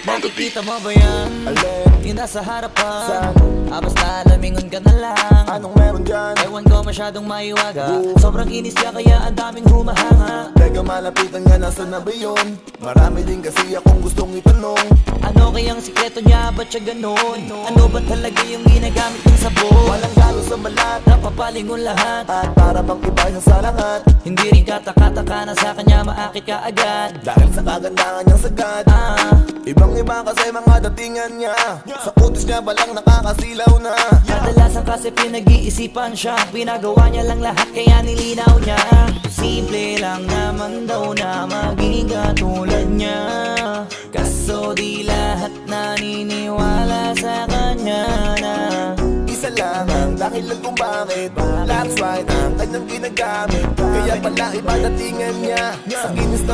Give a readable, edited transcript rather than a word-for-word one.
Nakikita mo ba yan? Alin? Yung nasa harapan? Saan? Basta lamingon ka na lang. Anong meron dyan? Ewan ko masyadong maiwaga. Sobrang inis ka kaya ang daming humahanga. Teka malapitan nga, nasa na ba yun? Marami din kasi akong gustong itanong. Ano kayang sikreto niya? Ba't siya ganon? Ano ba talaga yung ginagamit ng sabon? Walang galo sa balat Napapalingon lahat. at para bang iba siya sa lahat. Hindi rin kataka-taka na sa kanya maakit ka agad. Dahil sa kagandahan niyang sagad, ibang iba kasi mga datingan niya. Sa kutis niya balang nakakasilaw na. Kadalasan kasi pinag-iisipan siya. Pinagawa niya lang lahat kaya nilinaw niya. Simple lang naman daw na maging katulad niya. Kaso di lahat naniniwala sa kanya na Isa lang ang dahilan kung bakit That's right, ang kanyang ginagamit. Kaya pala iba datingan niya. Sa kinis ng